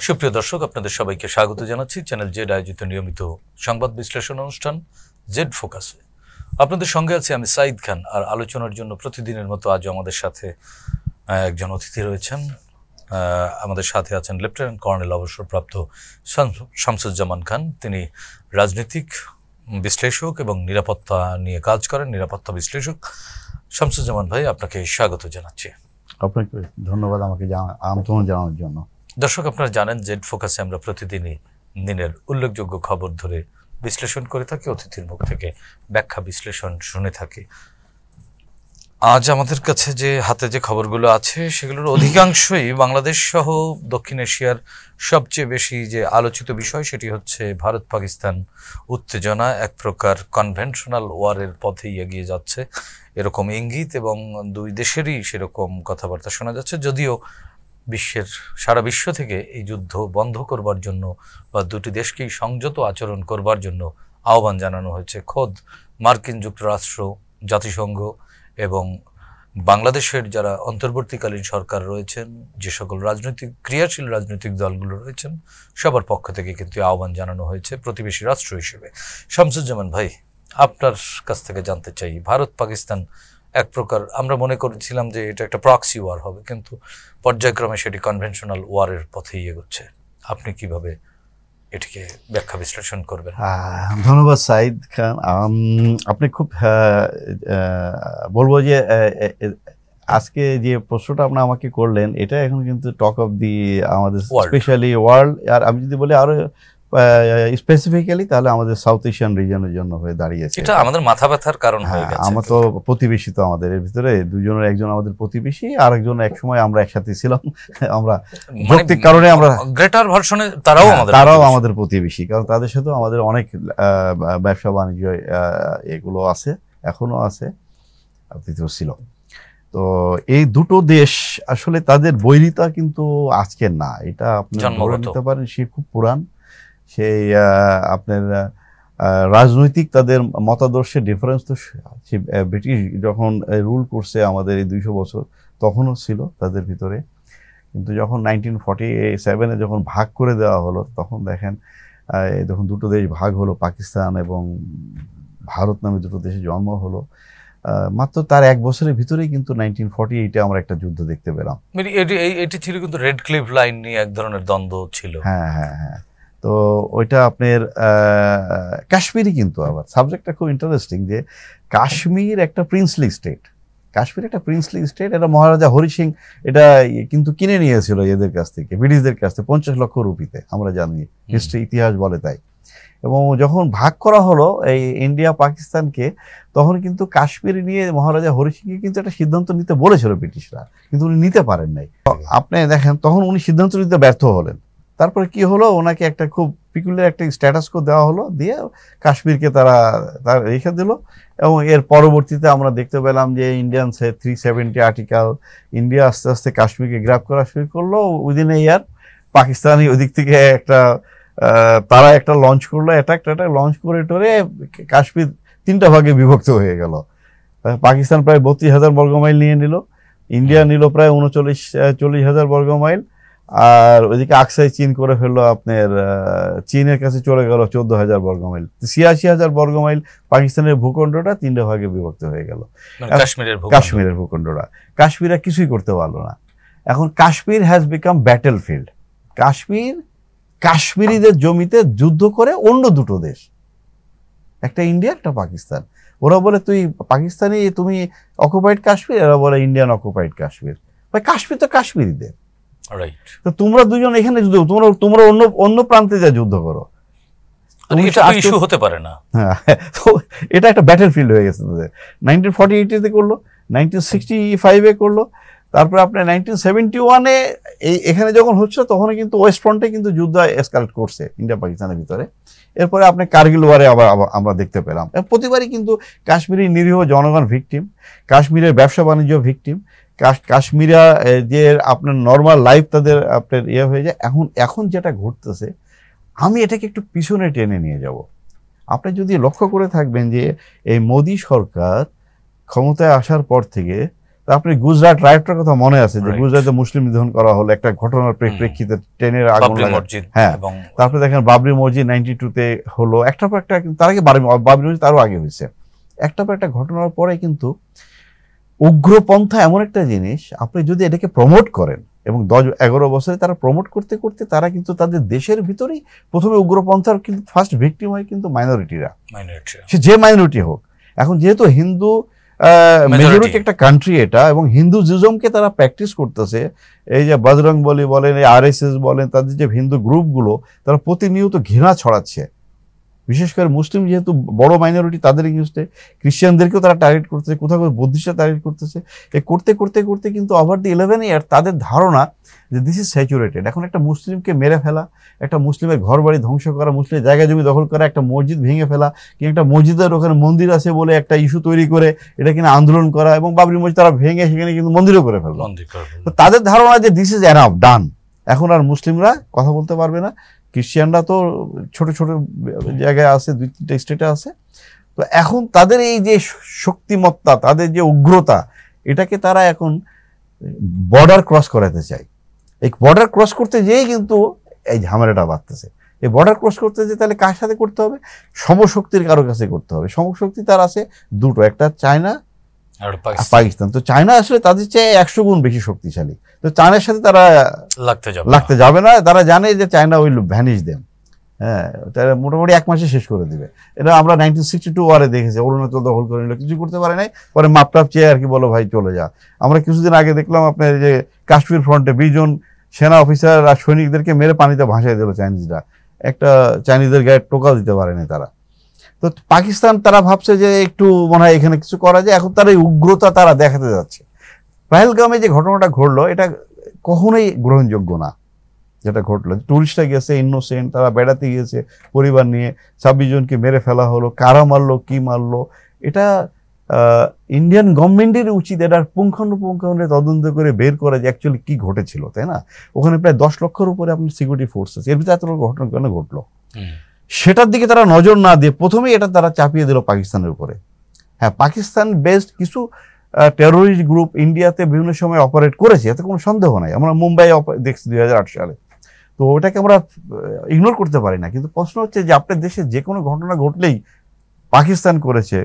সুপ্রিয় দর্শক, আপনাদের সবাইকে স্বাগত জানাচ্ছি চ্যানেল জেড আয়োজিত নিয়মিত সংবাদ বিশ্লেষণ অনুষ্ঠান জেড ফোকাসে। আপনাদের সঙ্গে আছি আমি সাইদ খান। আর আলোচনার জন্য প্রতিদিনের মতো আজও আমাদের সাথে একজন অতিথি রয়েছেন। আমাদের সাথে আছেন লেফটেন্যান্ট কর্নেল অবসরপ্রাপ্ত শামসুজ্জামান খান। তিনি রাজনৈতিক বিশ্লেষক এবং নিরাপত্তা নিয়ে কাজ করেন, নিরাপত্তা বিশ্লেষক। শামসুজ্জামান ভাই, আপনাকে স্বাগত জানাচ্ছি। আপনাকে ধন্যবাদ আমাকে আমন্ত্রণ জানানোর জন্য। দর্শক, আপনারা জানেন জেড ফোকাসে আমরা প্রতিদিনই দিনের উল্লেখযোগ্য খবর ধরে বিশ্লেষণ করে থাকি, অতিথির মুখ থেকে ব্যাখ্যা বিশ্লেষণ শুনে থাকি। আজ আমাদের কাছে যে হাতে যে খবরগুলো আছে সেগুলোর অধিকাংশই বাংলাদেশ সহ দক্ষিণ এশিয়ার সবচেয়ে বেশি যে আলোচিত বিষয় সেটি হচ্ছে ভারত পাকিস্তান উত্তেজনা এক প্রকার কনভেনশনাল ওয়ারের পথেই এগিয়ে যাচ্ছে এরকম ইঙ্গিত, এবং দুই দেশেরই সেরকম কথাবার্তা শোনা যাচ্ছে। যদিও সারা বিশ্ব থেকে এই যুদ্ধ বন্ধ করবার জন্য বা দুটি দেশকেই সংযত আচরণ করবার জন্য আহ্বান জানানো হয়েছে। খোদ মার্কিন যুক্তরাষ্ট্র, জাতিসংঘ এবং বাংলাদেশের যারা অন্তর্বর্তীকালীন সরকার রয়েছেন, যে সকল ক্রিয়াশীল রাজনৈতিক দলগুলো রয়েছেন, সবার পক্ষ থেকে কিন্তু আহ্বান জানানো হয়েছে প্রতিবেশী রাষ্ট্র হিসেবে। শামসুজ্জামান ভাই, আপনার কাছ থেকে জানতে চাই, ভারত পাকিস্তান এক প্রকার আমরা মনে করেছিলাম যে এটা একটা প্রক্সি ওয়ার হবে, কিন্তু পর্যায়ক্রমে সেটি কনভেনশনাল ওয়ারের পথেই এগোচ্ছে। আপনি কিভাবে এটিকে ব্যাখ্যা বিশ্লেষণ করবেন? ধন্যবাদ সাইদ খান। আপনি খুব বলবো যে আজকে যে প্রশ্নটা আপনি আমাকে করলেন এটা এখন কিন্তু টক অফ দি আমাদের স্পেশালি ওয়ার্ল্ড। আর আমি যদি বলি আরো স্পেসিফিক্যালি তাহলে আমাদের সাউথ এশিয়ান রিজনের জন্য হয়ে দাঁড়িয়েছে। এটা আমাদের মাথা ব্যথার কারণ হয়ে গেছে। আমরা তো প্রতিবেশী, তো আমাদের এর ভিতরে দুজনের একজন আমাদের প্রতিবেশী, আর একজন একসময় আমরা একসাথে ছিলাম। আমরা যৌক্তিক কারণে আমরা গ্রেটার ভার্সনে তারাও আমাদের প্রতিবেশী, কারণ তাদের সাথে আমাদের অনেক ব্যবসা বাণিজ্য এগুলো আছে, এখনো আছে, অতীতেও ছিল। তো এই দুটো দেশ আসলে তাদের বৈরিতা কিন্তু আজকের না, এটা আপনি ধরে নিতে পারেন সে খুব পুরান। সেই আপনার রাজনৈতিক তাদের মতাদর্শের ডিফারেন্স তো ব্রিটিশ যখন রুল করছে আমাদের এই 200 বছর তখনও ছিল তাদের ভিতরে, কিন্তু যখন 1947-এ যখন ভাগ করে দেওয়া হলো তখন দেখেন যখন দুটো দেশ ভাগ হলো, পাকিস্তান এবং ভারত নামে দুটো দেশে জন্ম হলো, মাত্র তার 1 বছরের ভিতরেই কিন্তু 1948-এ আমরা একটা যুদ্ধ দেখতে পেলাম। এটি ছিল কিন্তু রেড ক্লিফ লাইন নিয়ে এক ধরনের দ্বন্দ্ব ছিল। হ্যাঁ হ্যাঁ হ্যাঁ। তো ওইটা আপনার কাশ্মীরই, কিন্তু আবার সাবজেক্টটা খুব ইন্টারেস্টিং যে কাশ্মীর একটা প্রিন্সলি স্টেট, কাশ্মীর একটা প্রিন্সলি স্টেট। এটা মহারাজা হরি সিং এটা কিন্তু কিনে নিয়েছিল এদের কাছ থেকে, ব্রিটিশদের কাছ থেকে 50 লক্ষ রুপিতে, আমরা জানি, হিস্ট্রি ইতিহাস বলে তাই। এবং যখন ভাগ করা হলো এই ইন্ডিয়া পাকিস্তানকে, তখন কিন্তু কাশ্মীর নিয়ে মহারাজা হরি সিংকে কিন্তু একটা সিদ্ধান্ত নিতে বলেছিল ব্রিটিশরা, কিন্তু উনি নিতে পারেন নাই। আপনি দেখেন তখন উনি সিদ্ধান্ত নিতে ব্যর্থ হলেন। তারপরে কি হলো, ওনাকে একটা খুব পিকুলার একটা স্ট্যাটাস কো দেওয়া হলো, দিয়ে কাশ্মীরকে তার রেখে দিল। এবং এর পরবর্তীতে আমরা দেখতে পেলাম যে ইন্ডিয়ান 370 আর্টিকেল, ইন্ডিয়া আস্তে আস্তে কাশ্মীরকে গ্র্যাব করা শুরু করলো। উইদিন এ ইয়ার পাকিস্তানি ওদিক থেকে তারা একটা লঞ্চ করলো, অ্যাটাক লঞ্চ করে টোরে কাশ্মীর 3টা ভাগে বিভক্ত হয়ে গেল। পাকিস্তান প্রায় 32,000 বর্গমাইল নিয়ে নিল, ইন্ডিয়া নিল প্রায় 40,000 বর্গমাইল, আর ওইদিকে আকসাই চীন করে ফেললো, আপনার চীনের কাছে চলে গেল 14,000 বর্গমাইল। 86,000 বর্গমাইল পাকিস্তানের ভূখণ্ডটা 3টে ভাগে বিভক্ত হয়ে গেল, কাশ্মীরের ভূখণ্ডটা। কাশ্মীরা কিছুই করতে পারলো না। এখন Kashmir has become battlefield. কাশ্মীরিদের জমিতে যুদ্ধ করে অন্য দুটো দেশ, একটা ইন্ডিয়া একটা পাকিস্তান। ওরা বলে তুই পাকিস্তানি, তুমি অকুপাইড কাশ্মীর, এরা বলে ইন্ডিয়ান অকুপাইড কাশ্মীর। কাশ্মীর তো কাশ্মীরিদের, তো তোমরা দুজন এখানে যুদ্ধ, তোমরা অন্য প্রান্তে যা যুদ্ধ করো, হতে পারে না। তো এটা একটা ব্যাটেল ফিল্ড হয়ে গেছে। 1948-এ করলো, 1965-এ করলো, তারপরে আপনার 1971-এ এখানে যখন হচ্ছে তখন কিন্তু ওয়েস্ট ফ্রন্টে কিন্তু যুদ্ধ এসকালেট করছে ইন্ডিয়া পাকিস্তানের ভিতরে। এরপরে আপনি কার্গিল ওয়ারে আবার আমরা দেখতে পেলাম। প্রতিবারই কিন্তু কাশ্মীরি নিরীহ জনগণ ভিকটিম, কাশ্মীরের ব্যবসা বাণিজ্য ভিকটিম, কাশ্মীরা যে আপনার নর্মাল লাইফ তাদের আপনার হয়ে যায়। এখন যেটা ঘটতেছে, আমি এটাকে একটু পিছনে টেনে নিয়ে যাব। আপনি যদি লক্ষ্য করে থাকবেন যে এই মোদি সরকার ক্ষমতায় আসার পর থেকে আপনি গুজরাট রাইটটার কথা মনে আছে যে Right. গুজরাটে মুসলিম নিধন করা হলো একটা ঘটনার প্রেক্ষিতে ট্রেনের আগুন বাবরি লাগা। মসজিদ হ্যাঁ। এবং তারপরে দেখেন বাবরি মসজিদ 92-তে হলো, একটার পর একটা, তার আগে বাবরি মসজিদ আরো আগে হয়েছে। একটার পর একটা ঘটনার পরে কিন্তু উগ্রপন্থা এমন একটা জিনিস, আপনি যদি এটাকে প্রমোট করেন এবং 10-11 বছরে তারা প্রমোট করতে করতে তারা কিন্তু তাদের দেশের ভিতরেই প্রথমে উগ্রপন্থার কিন্তু ফার্স্ট ভিকটিম হয় কিন্তু মাইনরিটিরা, সে যে মাইনরিটি হোক। এখন যেহেতু হিন্দু মেজরিটি একটা কান্ট্রি এটা, এবং হিন্দুইজমকে তারা প্র্যাকটিস করতেছে, এই যে বজরং বলি বলেন, এই RSS বলেন, তাদের যে হিন্দু গ্রুপগুলো তারা প্রতিনিয়ত ঘৃণা ছড়াচ্ছে, বিশেষ করে মুসলিম যেহেতু বড় মাইনরিটি তাদের এগেইনস্টে, খ্রিস্টানদেরকেও তারা টার্গেট করতেছে, কোথাও কোথাও বুদ্ধিস্টরা টার্গেট করতেছে। এ করতে করতে করতে কিন্তু ওভার দি 11 ইয়ার তাদের ধারণা যে দিস ইজ স্যাচুরেটেড। এখন একটা মুসলিমকে মেরে ফেলা, একটা মুসলিমের ঘর বাড়ি ধ্বংস করা, মুসলিমের জায়গা জমি দখল করা, একটা মসজিদ ভেঙে ফেলা, কিংবা একটা মসজিদের ওখানে মন্দির আছে বলে একটা ইস্যু তৈরি করে এটা কিনা আন্দোলন করা, এবং বাবরি মসজিদ তারা ভেঙে সেখানে কিন্তু মন্দিরও করে ফেললো। তো তাদের ধারণা যে দিস ইজ এনাফ, ডান, এখন আর মুসলিমরা কথা বলতে পারবে না, খ্রিস্টানরা তো ছোট ছোট জায়গায় আছে, 2-3টা স্টেটে আছে। তো এখন তাদের এই যে শক্তিমত্তা, তাদের যে উগ্রতা, এটাকে তারা এখন বর্ডার ক্রস করাতে চায়। এই বর্ডার ক্রস করতে যেয়েই কিন্তু এই ঝামেলাটা বাড়তেছে। এই বর্ডার ক্রস করতে যে তাহলে কার সাথে করতে হবে? সমশক্তির কারো কাছে করতে হবে। সমশক্তি তার আছে দুটো, একটা চায়না আর পাকিস্তান। তো চায়না আসলে তাদের চেয়ে 100 গুণ বেশি শক্তিশালী। তো চায়নার সাথে তারা লাগতে যাবে না, তারা জানে যে চায়না উইল ভ্যানিশ দেম। হ্যাঁ, তারা মোটামুটি 1 মাসে শেষ করে দিবে। এটা আমরা 1962 ওয়ারে দেখেছি, অরুণাচল দখল করে নিল, কিছু করতে পারে নাই, পরে মাপটাপ চেয়ে আর কি বলো ভাই চলে যা। আমরা কিছুদিন আগে দেখলাম আপনার যে কাশ্মীর ফ্রন্টে 20 জন সেনা অফিসার আর সৈনিকদেরকে মেরে পানিতে ভাসাই দিল চাইনিজরা, একটা চাইনিজদের গায়ে টোকাও দিতে পারেনি তারা। তো পাকিস্তান তারা ভাবছে যে একটু মনে হয় এখানে কিছু করা যায়, এখন তার এই উগ্রতা তারা দেখাতে যাচ্ছে। পহেলগামে যে ঘটনাটা ঘটলো এটা কখনোই গ্রহণযোগ্য না, যেটা ঘটলো। টুরিস্টরা গেছে ইনোসেন্ট, তারা বেড়াতে গিয়েছে পরিবার নিয়ে, 26 জনকে মেরে ফেলা হলো, কারা মারলো, কি মারলো, এটা ইন্ডিয়ান গভর্নমেন্টের উচিত এটার পুঙ্খানুপুঙ্খানুপুঙ্খভাবে তদন্ত করে বের করা যে অ্যাকচুয়ালি কি ঘটেছিল, তাই না? ওখানে প্রায় 10 লক্ষের উপরে আপনার সিকিউরিটি ফোর্স আছে, এর ভিতরে এত ঘটনা কেন ঘটলো? সেটার দিকে তারা নজর না দিয়ে প্রথমেই এটা তারা চাপিয়ে দিল পাকিস্তানের উপরে। হ্যাঁ, পাকিস্তান বেসড কিছু টেরোরিস্ট গ্রুপ ইন্ডিয়াতে বিভিন্ন সময় অপারেট করেছে, এতে কোনো সন্দেহ নাই। আমরা মুম্বাই দেখছি 2008 সালে, তো ওটাকে আমরা ইগনোর করতে পারি না। কিন্তু প্রশ্ন হচ্ছে যে আপনার দেশে যে কোনো ঘটনা ঘটলেই পাকিস্তান করেছে,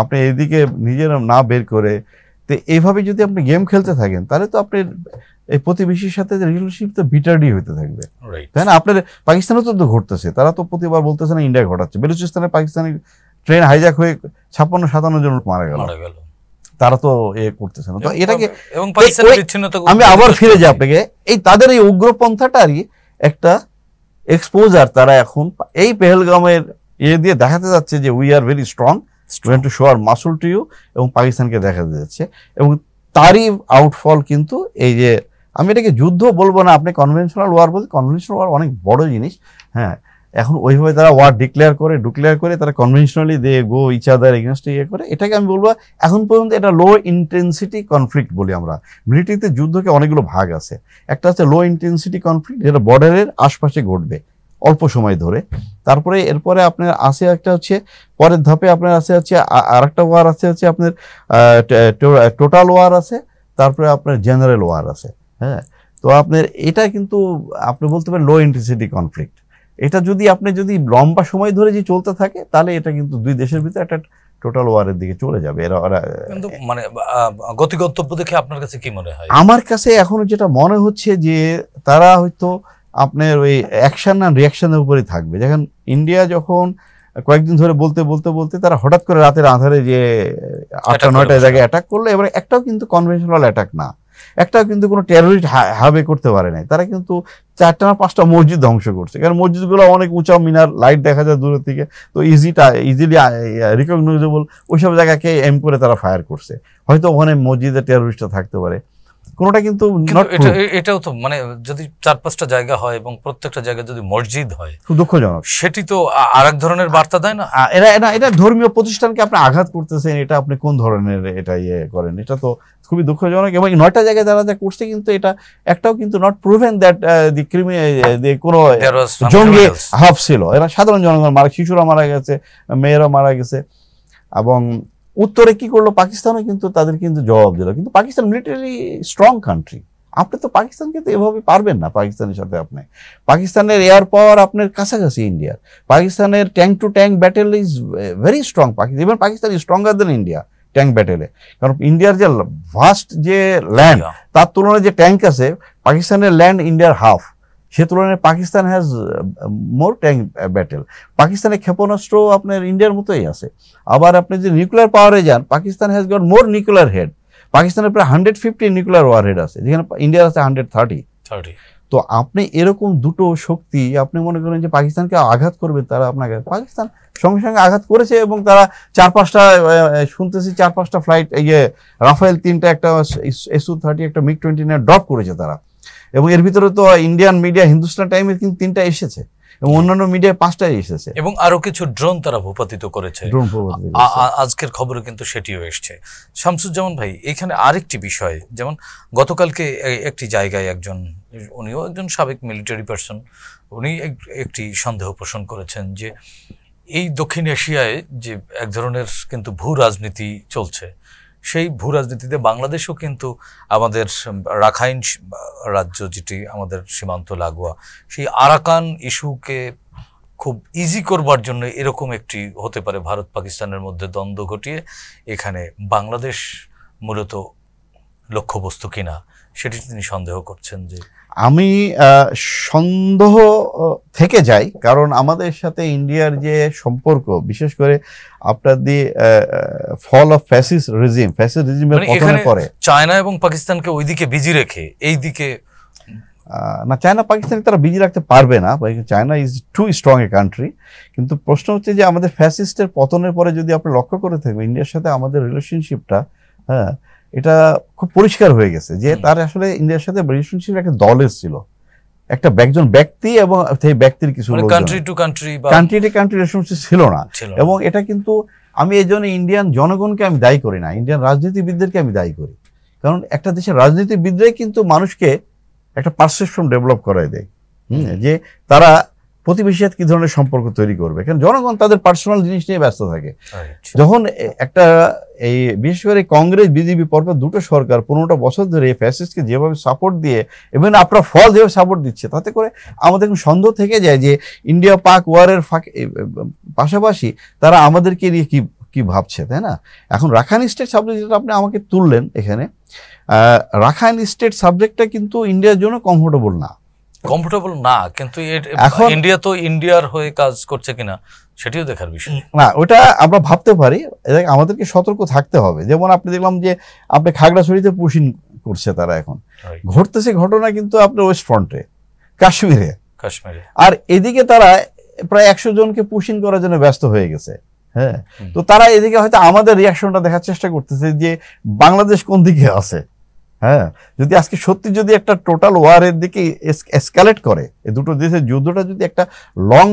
আপনি এদিকে নিজের না বের করে, তো এইভাবে যদি আপনি গেম খেলতে থাকেন তাহলে তো আপনার এই প্রতিবেশীর সাথে রিলেশনশিপ তো বিটারডি হতে থাকবে, তাই না? আপনার পাকিস্তানও তো ঘটতেছে, তারা তো প্রতিবার বলতেছে না ইন্ডিয়া ঘটাচ্ছে। বেলুচিস্তানে পাকিস্তানি ট্রেন হাইজ্যাক হয়ে 56-57 জন মারা গেল, তারা তো করতেছে না। তো এটাকে আমি আবার ফিরে যাই আপনাকে, এই তাদের এই উগ্রপন্থাটারই একটা এক্সপোজার তারা এখন এই পেহেলগামের দিয়ে দেখাতে যাচ্ছে যে we are very strong, we want to show our muscle to you, এবং পাকিস্তানকে দেখাতে যাচ্ছে। এবং তারই আউটফল কিন্তু এই যে, আমি এটাকে যুদ্ধ বলবো না, আপনি কনভেনশনাল ওয়ার বলতে, কনভেনশনাল ওয়ার অনেক বড় জিনিস। হ্যাঁ, এখন ওইভাবে তারা ওয়ার ডিক্লেয়ার করে তারা কনভেনশনালি দে গো ইচ আদার এগেনস্ট করে, এটাকে আমি বলবো এখন পর্যন্ত এটা লো ইন্টেন্সিটি কনফ্লিক্ট বলি আমরা। মিলিটারিতে যুদ্ধকে অনেকগুলো ভাগ আছে, একটা হচ্ছে লো ইন্টেন্সিটি কনফ্লিক্ট, যেটা বর্ডারের আশপাশে ঘটবে অল্প সময় ধরে। তারপরে এরপরে আপনার আছে একটা হচ্ছে পরের ধাপে আপনার আছে হচ্ছে আরেকটা ওয়ার আছে হচ্ছে আপনার টোটাল ওয়ার আছে, তারপরে আপনার জেনারেল ওয়ার আছে। হ্যাঁ, তো আপনার এটা কিন্তু আপনি বলতে পারেন লো ইন্টেন্সিটি কনফ্লিক্ট। এটা যদি আপনি যদি লম্বা সময় ধরে যে চলতে থাকে তাহলে এটা কিন্তু দুই দেশের ভিতরে একটা টোটাল ওয়ারের দিকে চলে যাবে। এরা কিন্তু মানে গতিগন্তব্য দেখে আপনার কাছে কি মনে হয়? আমার কাছে এখনো যেটা মনে হচ্ছে যে তারা হয়তো আপনার ওই অ্যাকশন আর রিয়াকশনের উপরেই থাকবে। যখন ইন্ডিয়া যখন কয়েকদিন ধরে বলতে তারা হঠাৎ করে রাতের আঁধারে যে 8-9টা জায়গায় অ্যাটাক করলো, এবার একটাও কিন্তু কনভেনশনাল অ্যাটাক না, একটাও কিন্তু কোনো টেরোরিস্ট হাবে করতে পারে নাই। তারা কিন্তু 4টা না 5টা মসজিদ ধ্বংস করছে, কারণ মসজিদগুলো অনেক উঁচা মিনার, লাইট দেখা যায় দূরের থেকে, তো ইজিলি রিকগনাইজেবল ওইসব জায়গাকে এম করে তারা ফায়ার করছে। হয়তো ওখানে মসজিদে টেরোরিস্টরা থাকতে পারে, কোনোটা কিন্তু এটাও তো মানে যদি 4-5টা জায়গা হয় এবং প্রত্যেকটা জায়গায় যদি মসজিদ হয়, খুব দুঃখজনক। সেটি তো আরেক ধরনের বার্তা দেয় না? এটা ধর্মীয় প্রতিষ্ঠানকে আপনি আঘাত করতেছেন, এটা আপনি কোন ধরনের এটা করেন, এটা তো খুবই দুঃখজনক। এবং 9টা জায়গায় যারা যা করছে কিন্তু এটা একটাও কিন্তু নট প্রুভেন দ্যাট দি কোনো জঙ্গি হাফ ছিল। এরা সাধারণ জনগণ মারা, শিশুরা মারা গেছে, মেয়েরা মারা গেছে। এবং উত্তরে কি করলো, পাকিস্তানও কিন্তু তাদের কিন্তু জবাব দিল, কিন্তু পাকিস্তান মিলিটারি স্ট্রং কান্ট্রি। আপনি তো পাকিস্তানকে তো এভাবে পারবেন না, পাকিস্তানের সাথে আপনি, পাকিস্তানের এয়ার পাওয়ার আপনার কাছাকাছি ইন্ডিয়ার, পাকিস্তানের tank to tank battle is very strong, even Pakistan is stronger than India tank ব্যাটেলে। কারণ ইন্ডিয়ার যে ভাস্ট যে ল্যান্ড, তার তুলনায় যে ট্যাঙ্ক আছে, পাকিস্তানের ল্যান্ড ইন্ডিয়ার হাফ, সে তুলনায় Pakistan has more tank battle. পাকিস্তানের ক্ষেপণাস্ত্র আপনার ইন্ডিয়ার মতোই আছে। আবার আপনি যদি নিউক্লিয়ার পাওয়ারে যান, Pakistan has got more nuclear head, পাকিস্তানের প্রায় 150 নিউক্লিয়ার ওয়ার হেড আছে, যেখানে ইন্ডিয়ার আছে 130। তো আপনি এরকম দুটো শক্তি, আপনি মনে করেন যে পাকিস্তানকে আঘাত করবে, তারা আপনাকে, পাকিস্তান সঙ্গে সঙ্গে আঘাত করেছে, এবং তারা 4-5টা শুনতেছি 4-5টা ফ্লাইট, রাফেল 3টা, একটা SU-30, একটা MiG-29 ড্রপ করেছে তারা। এবং এর ভিতরে তো ইন্ডিয়ান মিডিয়া, হিন্দুস্তান টাইমের কিন্তু 3টা এসেছে, এবং অন্যান্য মিডিয়ায় 5টাই এসেছে, এবং আরো কিছু ড্রোন তারা ভূপাতিত করেছে। আজকের খবরে কিন্তু সেটিও এসছে। শামসুজ্জামান ভাই, এখানে আরেকটি বিষয়, যেমন গতকালকে একটি জায়গায় উনিও একজন সাবেক মিলিটারি পারসন, উনি একটি সন্দেহ পোষণ করেছেন যে এই দক্ষিণ এশিয়ায় যে এক ধরনের কিন্তু ভূ রাজনীতি চলছে, সেই ভূ রাজনীতিতে বাংলাদেশও কিন্তু আমাদের রাখাইন রাজ্য, যেটি আমাদের সীমান্ত লাগোয়া, সেই আরাকান ইস্যুকে খুব ইজি করবার জন্য এরকম একটি হতে পারে ভারত পাকিস্তানের মধ্যে দ্বন্দ্ব ঘটিয়ে এখানে বাংলাদেশ মূলত লক্ষ্যবস্তু কিনা, সেটি তিনি সন্দেহ করছেন। যে আমি সন্দেহ থেকে যাই, কারণ আমাদের সাথে ইন্ডিয়ার যে সম্পর্ক, বিশেষ করে আপনার দি ফল অফ ফ্যাসিস্ট রেজিমের পতনের পরে, চায়না এবং পাকিস্তানকে ওইদিকে বিজি রেখে এই দিকে না, চায়না পাকিস্তানকে তারা বিজি রাখতে পারবে না, China is too strong a country. কিন্তু প্রশ্ন হচ্ছে যে আমাদের ফ্যাসিস্টের পতনের পরে যদি আপনি লক্ষ্য করে থাকবেন, ইন্ডিয়ার সাথে আমাদের রিলেশনশিপটা, হ্যাঁ, এটা খুব পরিষ্কার হয়ে গেছে যে তার আসলে ইন্ডিয়ার সাথে রিলেশনশিপ একটা দলের ছিল, একটা একজন ব্যক্তি এবং সেই ব্যক্তির কিছু কান্ট্রি টু কান্ট্রি রিলেশনশিপ ছিল না। এবং এটা কিন্তু আমি এই জন্য ইন্ডিয়ান জনগণকে আমি দায়ী করি না, ইন্ডিয়ান রাজনীতিবিদদেরকে আমি দায়ী করি। কারণ একটা দেশের রাজনীতিবিদরাই কিন্তু মানুষকে একটা পারসেপশন ডেভেলপ করাই দেয়, যে তারা প্রতিবেশীর সাথে কি ধরনের সম্পর্ক তৈরি করবে। কারণ জনগণ তাদের পার্সোনাল জিনিস নিয়ে ব্যস্ত থাকে। যখন একটা এই বিশেষ করে কংগ্রেস বিজেপি পরপর দুটো সরকার 15টা বছর ধরে ফ্যাসিস্টকে যেভাবে সাপোর্ট দিয়ে, এবং আপনার ফল যেভাবে সাপোর্ট দিচ্ছে, তাতে করে আমাদের সন্দেহ থেকে যায় যে ইন্ডিয়া পাক ওয়ারের পাশাপাশি তারা আমাদেরকে নিয়ে কি ভাবছে, তাই না? এখন রাখাইন স্টেট সাবজেক্ট যেটা আপনি আমাকে তুললেন এখানে, রাখাইন স্টেট সাবজেক্টটা কিন্তু ইন্ডিয়ার জন্য কমফোর্টেবল না, কিন্তু এখন ইন্ডিয়া তো ইন্ডিয়ার হয়ে কাজ করছে কিনা সেটিও দেখার বিষয় না, ওটা আমরা ভাবতে পারি। আমাদেরকে সতর্ক থাকতে হবে। যেমন আপনি দেখলাম যে আপনি খাগড়াছড়িতে পুশিং করছে তারা, এখন ঘটতেছে ঘটনা কিন্তু আপনার ওয়েস্ট ফ্রন্টে, কাশ্মীরে, আর এদিকে তারা প্রায় 100 জনকে পুশিং করার জন্য ব্যস্ত হয়ে গেছে। হ্যাঁ, তো তারা এদিকে হয়তো আমাদের রিয়াকশনটা দেখার চেষ্টা করতেছে যে বাংলাদেশ কোন দিকে আছে। হ্যাঁ, যদি আজকে সত্যি যদি একটা টোটাল ওয়ারের দিকে এসকালেট করে, এই দুটো দেশের যুদ্ধটা যদি একটা লং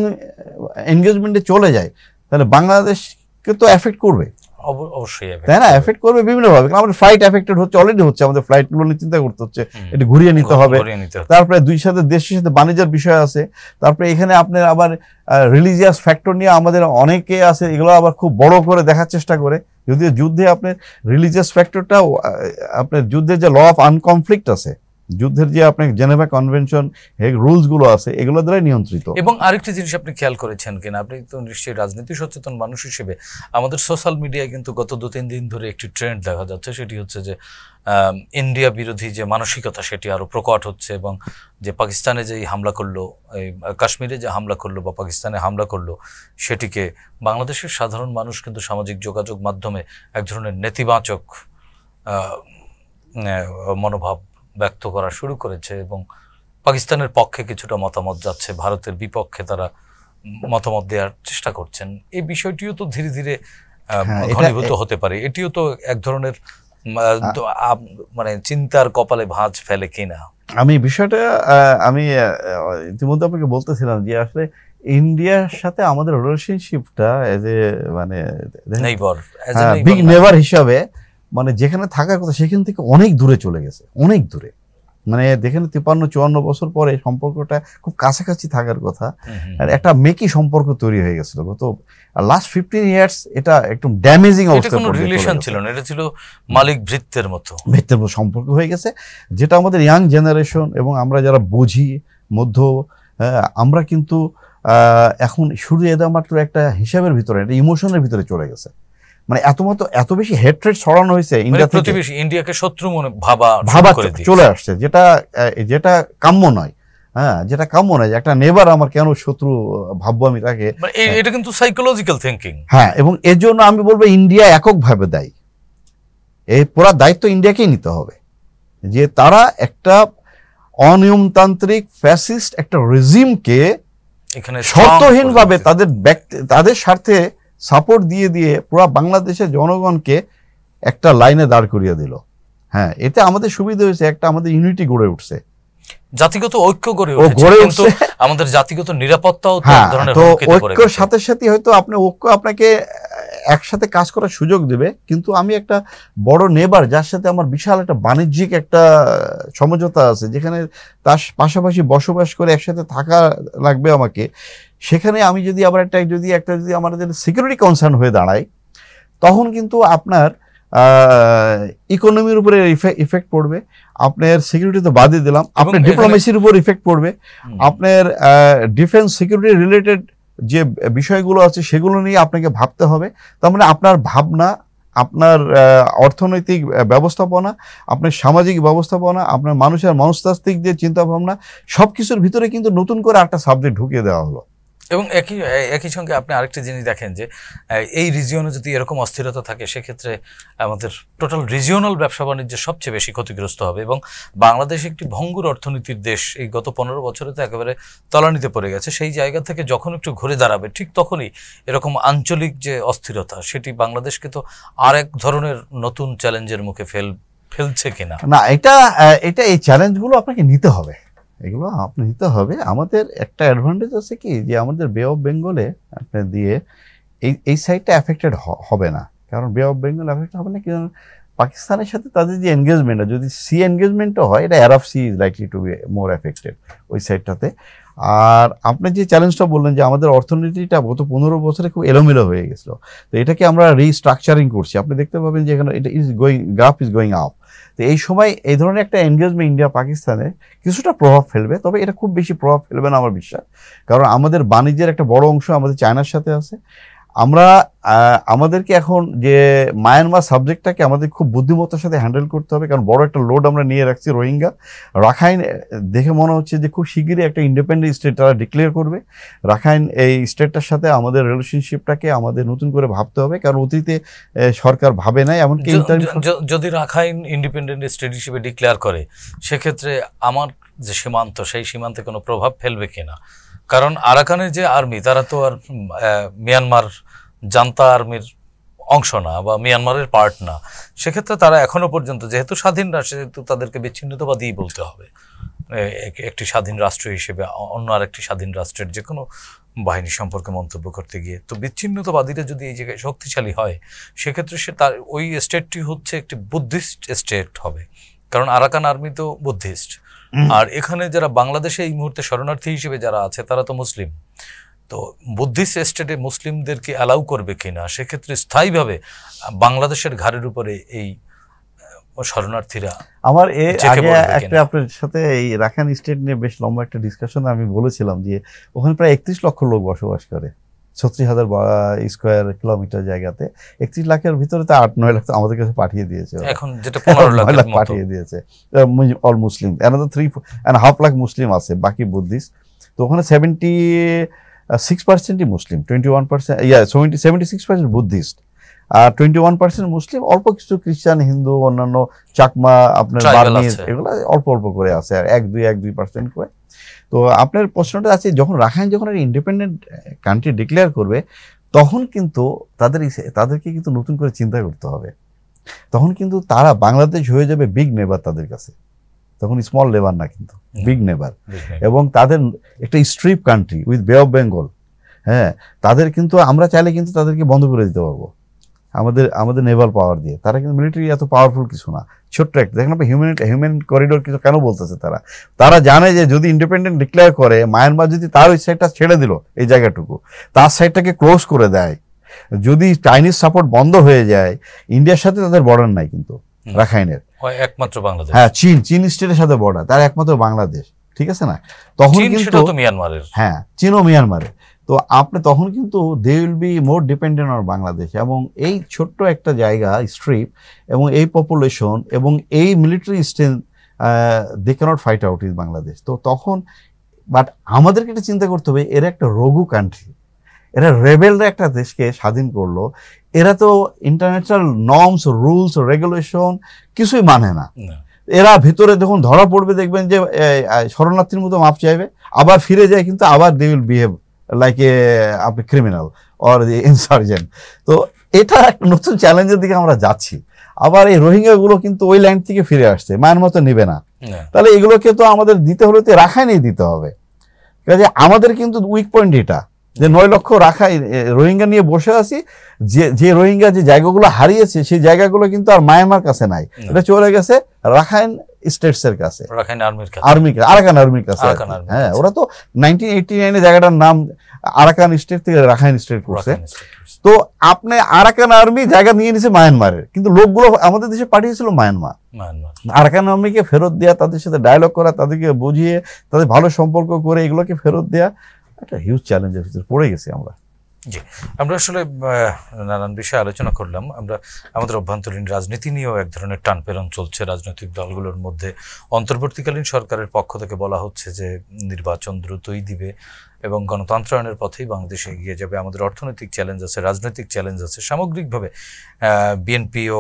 এনগেজমেন্টে চলে যায়, তাহলে বাংলাদেশকে তো এফেক্ট করবে, অবশ্যই, তাই না? এফেক্ট করবে বিভিন্নভাবে। কারণ আমাদের ফ্লাইট এফেক্টেড হচ্ছে, অলরেডি হচ্ছে, আমাদের ফ্লাইটগুলো নিয়ে চিন্তা করতে হচ্ছে, এটা ঘুরিয়ে নিতে হবে। তারপরে দেশের সাথে বাণিজ্যের বিষয় আছে। তারপরে এখানে আপনার আবার রিলিজিয়াস ফ্যাক্টর নিয়ে আমাদের অনেকে আছে, এগুলো আবার খুব বড় করে দেখার চেষ্টা করে। যদিও যুদ্ধে আপনার রিলিজিয়াস ফ্যাক্টরটা, আপনার যুদ্ধের যে ল অফ আনকনফ্লিক্ট আছে, যুদ্ধের যে আপনার জেনেভা কনভেনশন রুলস গুলো আছে, এগুলো দ্বারা নিয়ন্ত্রিত। এবং আরেকটি জিনিস আপনি খেয়াল করেছেন কিনা, আপনি তো নিশ্চয়ই রাজনীতি সচেতন মানুষ হিসেবে, আমাদের সোশ্যাল মিডিয়ায় কিন্তু গত 2-3 দিন ধরে একটি ট্রেন্ড দেখা যাচ্ছে, সেটি হচ্ছে যে ইন্ডিয়া বিরোধী যে মানসিকতা সেটি আরো প্রকট হচ্ছে, এবং যে পাকিস্তানে যে হামলা করলো, এই কাশ্মীরে যে হামলা করলো বা পাকিস্তানে হামলা করলো, সেটিকে বাংলাদেশের সাধারণ মানুষ কিন্তু সামাজিক যোগাযোগ মাধ্যমে এক ধরনের নেতিবাচক মনোভাব ব্যক্ত করা শুরু করেছে, এবং পাকিস্তানের পক্ষে কিছুটা মতামত যাচ্ছে, ভারতের বিপক্ষে তারা মতামত দেওয়ার চেষ্টা করছেন। এই বিষয়টিও তো ধীরে ধীরে ঘনীভূত হতে পারে। এটিও তো এক ধরনের মানে চিন্তার কপালে ভাঁজ ফেলে কিনা। আমি বিষয়টা আমি ইতিমধ্যে আপনাকে বলতেছিলাম যে আসলে ইন্ডিয়ার সাথে আমাদের রিলেশনশিপটা এজ এ মানে বিগ নেভার হিসাবে, মানে যেখানে থাকার কথা সেখান থেকে অনেক দূরে চলে গেছে, অনেক দূরে। মানে দেখেন 53-54 বছর পরে সম্পর্কটা খুব কাছাকাছি থাকার কথা, আর একটা মেকি সম্পর্ক তৈরি হয়ে গেছিল গত লাস্ট 15 ইয়ার্স। এটা একটু ড্যামেজিং অবস্থা, কোনো রিলেশন ছিল না, এটা ছিল মালিক ভৃত্যের মতো সম্পর্ক হয়ে গেছে, যেটা আমাদের ইয়াং জেনারেশন এবং আমরা যারা বুঝি মধ্য, আমরা কিন্তু এখন শুধু এটা মাত্র একটা হিসাবের ভিতরে, একটা ইমোশনের ভিতরে চলে গেছে। মানে এত বেশি হেট্রেড ছড়ানো হয়েছে ইন্ডিয়া থেকে, প্রতিবেশী ইন্ডিয়াকে শত্রু মনে ভাবা চলে আসছে, যেটা কাম্য নয়। হ্যাঁ, যেটা কাম্য নয়, একটা নেবার আমার কেন শত্রু ভাববো আমি তাকে, এটা কিন্তু সাইকোলজিক্যাল থিংকিং। হ্যাঁ, এবং এর জন্য আমি বলবো ইন্ডিয়া এককভাবে দায়ী। এই পুরো দায়িত্ব ইন্ডিয়াকেই নিতে হবে, যে তারা একটা অনিয়মতান্ত্রিক ফ্যাসিস্ট একটা রেজিমকে শর্তহীনভাবে তাদের স্বার্থে সাপোর্ট দিয়ে পুরো বাংলাদেশের জনগণকে একটা লাইনে দাঁড় করিয়ে দিল। হ্যাঁ, এতে আমাদের সুবিধা হয়েছে, একটা আমাদের ইউনিটি গড়ে উঠছে, জাতিগত ঐক্য গড়ে উঠছে, আমাদের জাতিগত নিরাপত্তাও তো ঐক্যর সাথে সাথে হয়তো ঐক্য আপনাকে একসাথে কাজ করার সুযোগ দেবে, কিন্তু আমি একটা বড় নেবার যার সাথে আমার বিশাল একটা বাণিজ্যিক একটা সমঝোতা আছে, যেখানে তার পাশাপাশি বসবাস করে একসাথে থাকা লাগবে আমাকে, সেখানে আমি যদি আবার যদি আমাদের সিকিউরিটি কনসার্ন হয়ে দাঁড়ায়, তখন কিন্তু আপনার ইকোনমির উপরে ইফেক্ট পড়বে, আপনার সিকিউরিটি তো বাদই দিলাম, আপনার ডিপ্লোমেসির উপর ইফেক্ট পড়বে, আপনার ডিফেন্স সিকিউরিটি রিলেটেড যে বিষয়গুলো আছে সেগুলো নিয়ে আপনাকে ভাবতে হবে। তার মানে আপনার ভাবনা, আপনার অর্থনৈতিক ব্যবস্থাপনা, আপনার সামাজিক ব্যবস্থাপনা, আপনার মানুষের মনস্তাত্ত্বিক যে চিন্তা ভাবনা, সব কিছুর ভিতরে কিন্তু নতুন করে একটা সাবজেক্ট ঢুকিয়ে দেওয়া হলো। এবং একই সঙ্গে আপনি আরেকটি জিনিস দেখেন যে এই রিজিয়নে যদি এরকম অস্থিরতা থাকে, সেক্ষেত্রে আমাদের টোটাল রিজিওনাল ব্যবসা বাণিজ্য সবচেয়ে বেশি ক্ষতিগ্রস্ত হবে। এবং বাংলাদেশ একটি ভঙ্গুর অর্থনীতির দেশ, এই গত 15 বছরে তো একেবারে তলানিতে পড়ে গেছে। সেই জায়গা থেকে যখন একটু ঘুরে দাঁড়াবে, ঠিক তখনই এরকম আঞ্চলিক যে অস্থিরতা, সেটি বাংলাদেশকে তো আরেক ধরনের নতুন চ্যালেঞ্জের মুখে ফেলছে কিনা। না, এটা এই চ্যালেঞ্জগুলো আপনাকে নিতে হবে, এগুলো আপনি নিতে হবে। আমাদের একটা অ্যাডভান্টেজ আছে কি, যে আমাদের বে অফ বেঙ্গলে আপনার দিয়ে এই সাইডটা এফেক্টেড হবে না, কারণ বে অফ বেঙ্গল এফেক্ট হবে না, কারণ পাকিস্তানের সাথে তাদের যে এনগেজমেন্টটা, যদি সি এনগেজমেন্টও হয়, এটা air of sea is likely to be more affected ওই সাইডটাতে। আর আপনি যে চ্যালেঞ্জটা বললেন যে আমাদের অর্থনীতিটা গত 15 বছরে খুব এলোমেলো হয়ে গেছিলো, তো এটাকে আমরা রিস্ট্রাকচারিং করছি। আপনি দেখতে পাবেন যে এখানে এটা গ্রাফ ইজ গোয়িং আপ। তো এই সময় এই ধরনের একটা এনগেজমেন্ট ইন্ডিয়া পাকিস্তানে কিছুটা প্রভাব ফেলবে, তবে এটা খুব বেশি প্রভাব ফেলবে না আমার বিশ্বাস, কারণ আমাদের বাণিজ্যের একটা বড় অংশ আমাদের চায়নার সাথে আছে। আমাদেরকে এখন যে মায়ানমার সাবজেক্টটাকে আমাদের খুব বুদ্ধিমত্তার সাথে হ্যান্ডেল করতে হবে, কারণ বড় একটা লোড আমরা নিয়ে রাখছি। রোহিঙ্গা, রাখাইন দেখে মনে হচ্ছে যে খুব শিগগিরই একটা ইন্ডিপেন্ডেন্ট স্টেট তারা ডিক্লেয়ার করবে। রাখাইন এই স্টেটটার সাথে আমাদের রিলেশনশিপটাকে আমাদের নতুন করে ভাবতে হবে, কারণ অতীতে সরকার ভাবে নাই। এমনকি যদি রাখাইন ইন্ডিপেন্ডেন্ট স্টেট হিসেবে ডিক্লেয়ার করে, সেক্ষেত্রে আমার যে সীমান্ত, সেই সীমান্তে কোনো প্রভাব ফেলবে কিনা? কারণ আরাকানের যে আর্মি, তারা তো আর মিয়ানমার জান্তা আর্মির অংশ না বা মিয়ানমারের পার্ট না। সেক্ষেত্রে তারা এখনো পর্যন্ত যেহেতু স্বাধীন রাষ্ট্র, সেহেতু তাদেরকে বিচ্ছিন্নতাবাদী বলতে হবে। একটি স্বাধীন রাষ্ট্র হিসেবে অন্য আরেকটি স্বাধীন রাষ্ট্রের যে কোনো বাহিনী সম্পর্কে মন্তব্য করতে গিয়ে, তো বিচ্ছিন্নতাবাদীরা যদি এই জায়গায় শক্তিশালী হয়, সেক্ষেত্রে তার ওই স্টেটটি হচ্ছে একটি বুদ্ধিস্ট স্টেট হবে, কারণ আরাকান আর্মি তো বুদ্ধিস্ট। আর এখানে যারা বাংলাদেশে এই মুহূর্তে শরণার্থী হিসেবে যারা আছে, তারা তো মুসলিম। তো বুদ্ধিস্ট স্টেটে মুসলিমদেরকে অ্যালাউ করবে কিনা, সেক্ষেত্রে স্থায়ীভাবে বাংলাদেশের ঘাড়ের উপরে এই শরণার্থীরা। আমার আগে একটা আপনার সাথে এই রাখাইন স্টেট নিয়ে বেশ লম্বা একটা ডিসকাশন আমি বলেছিলাম, যে ওখানে প্রায় 31 লক্ষ লোক বসবাস করে 36,000 স্কোয়ার কিলোমিটার জায়গাতে। 31 লাখের ভিতরে তো 8-9 লাখ আমাদের কাছে পাঠিয়ে দিয়েছে, এখন যেটা 15 লাখ পাঠিয়ে দিয়েছে অল মুসলিম। অ্যানাদার 3.5 লাখ মুসলিম আছে, বাকি বুদ্ধিস্ট। তো ওখানে 76% মুসলিম, 76% বুদ্ধিস্ট, আর 21% মুসলিম, অল্প কিছু খ্রিস্টান, হিন্দু, অন্যান্য চাকমা, আপনার বার্মিজ, এগুলো অল্প অল্প করে আছে, আর 1-2% করে। তো আপনার প্রশ্নটা আছে, যখন রাখাইন যখন ইন্ডিপেন্ডেন্ট কান্ট্রি ডিক্লেয়ার করবে, তখন কিন্তু তাদেরকে কিন্তু নতুন করে চিন্তা করতে হবে। তখন কিন্তু তারা বাংলাদেশ হয়ে যাবে বিগ নেবার তাদের কাছে, তখন স্মল নেবার না, কিন্তু বিগ নেবার। এবং তাদের একটা স্ট্রিপ কান্ট্রি উইথ বে অফ বেঙ্গল। হ্যাঁ, তাদের কিন্তু আমরা চাইলে কিন্তু তাদেরকে বন্ধ করে দিতে পারবো আমাদের নেভাল পাওয়ার দিয়ে। তারা কিন্তু মিলিটারি এত পাওয়ারফুল কিছু না, ছোট্ট একটা দেখেন আপনি হিউম্যান করিডোর কিছু কেন বলতেছে তারা জানে যে যদি ইন্ডিপেন্ডেন্ট ডিক্লেয়ার করে মায়ানমার যদি তার ওই সাইডটা ছেড়ে দিল এই জায়গাটুকু তার সাইডটাকে ক্লোজ করে দেয়, যদি চাইনিজ সাপোর্ট বন্ধ হয়ে যায়, ইন্ডিয়ার সাথে তাদের বর্ডার নাই কিন্তু রাখাইনের, একমাত্র বাংলাদেশ, হ্যাঁ চীন স্টেটের সাথে বর্ডার, তার একমাত্র বাংলাদেশ, ঠিক আছে না, তখন কিন্তু মিয়ানমারের, হ্যাঁ চীন ও মিয়ানমারের, তো আপনি তখন কিন্তু they will be more dependent on Bangladesh. এবং এই ছোট্ট একটা জায়গা স্ট্রিপ এবং এই পপুলেশন এবং এই military strength they can't fight out in Bangladesh. তো তখন বাট আমাদেরকে এটা চিন্তা করতে হবে, এরা একটা রঘু কান্ট্রি, এরা রেবেলরা একটা দেশকে স্বাধীন করলো, এরা তো ইন্টারন্যাশনাল নর্মস রুলস রেগুলেশন কিছুই মানে না। এরা ভিতরে যখন ধরা পড়বে দেখবেন যে শরণার্থীর মতো মাপ চাইবে, আবার ফিরে যায়, কিন্তু আবার they will behave like a আপনি ক্রিমিনাল অর ইনসার্জেন্ট। তো এটা একটা নতুন চ্যালেঞ্জের দিকে আমরা যাচ্ছি। আবার এই রোহিঙ্গা গুলো কিন্তু ওই লাইন থেকে ফিরে আসছে, মায়ানমার তো নেবে না, তাহলে এগুলোকে তো আমাদের দিতে হলে তো রাখাইনেই দিতে হবে। কাজে আমাদের কিন্তু উইক পয়েন্ট এটা যে 9 লক্ষ রাখাই রোহিঙ্গা নিয়ে বসে আছি, যে রোহিঙ্গা যে জায়গাগুলো হারিয়েছে সেই জায়গাগুলো কিন্তু আর মায়ানমার কাছে নাই, এটা চলে গেছে রাখাইন স্টেটস এর কাছে, আরাকান আর্মির কাছে। হ্যাঁ, ওরা তো 1989 জায়গাটার নাম আরাকান স্টেট থেকে রাখাইন স্টেট করছে। তো আপনি আরাকান আর্মি জায়গা নিয়ে নিছে মায়ানমারের, কিন্তু লোকগুলো আমাদের দেশে পাঠিয়েছিল মায়ানমার। আরাকান আর্মিকে ফেরত দেওয়া, তাদের সাথে ডায়লগ করা, তাদেরকে বুঝিয়ে তাদের ভালো সম্পর্ক করে এগুলোকে ফেরত দেওয়া একটা হিউজ চ্যালেঞ্জের ভিতরে পড়ে গেছি আমরা। জি, আমরা আসলে নানান বিষয়ে আলোচনা করলাম। আমরা আমাদের অভ্যন্তরীণ রাজনীতি নিয়েও এক ধরনের টানপেরন চলছে রাজনৈতিক দলগুলোর মধ্যে। অন্তর্বর্তীকালীন সরকারের পক্ষ থেকে বলা হচ্ছে যে নির্বাচন দ্রুতই দিবে এবং গণতন্ত্রায়নের পথেই বাংলাদেশ এগিয়ে যাবে। আমাদের অর্থনৈতিক চ্যালেঞ্জ আছে, রাজনৈতিক চ্যালেঞ্জ আছে। সামগ্রিকভাবে বিএনপিও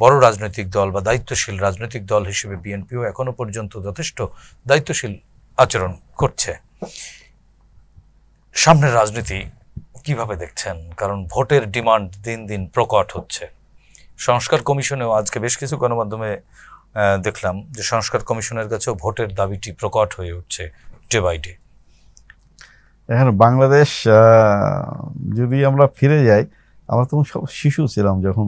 বড় রাজনৈতিক দল বা দায়িত্বশীল রাজনৈতিক দল হিসেবে বিএনপিও এখনো পর্যন্ত যথেষ্ট দায়িত্বশীল আচরণ করছে। সামনের রাজনীতি কিভাবে দেখছেন? কারণ ভোটের ডিমান্ড দিন দিন প্রকট হচ্ছে। সংস্কার কমিশনেও আজকে বেশ কিছু গণমাধ্যমে দেখলাম যে সংস্কার কমিশনের কাছেও ভোটের দাবিটি প্রকট হয়ে উঠছে ডে বাই ডে। এখন বাংলাদেশ যদি আমরা ফিরে যাই, আমরা তখন সব শিশু ছিলাম যখন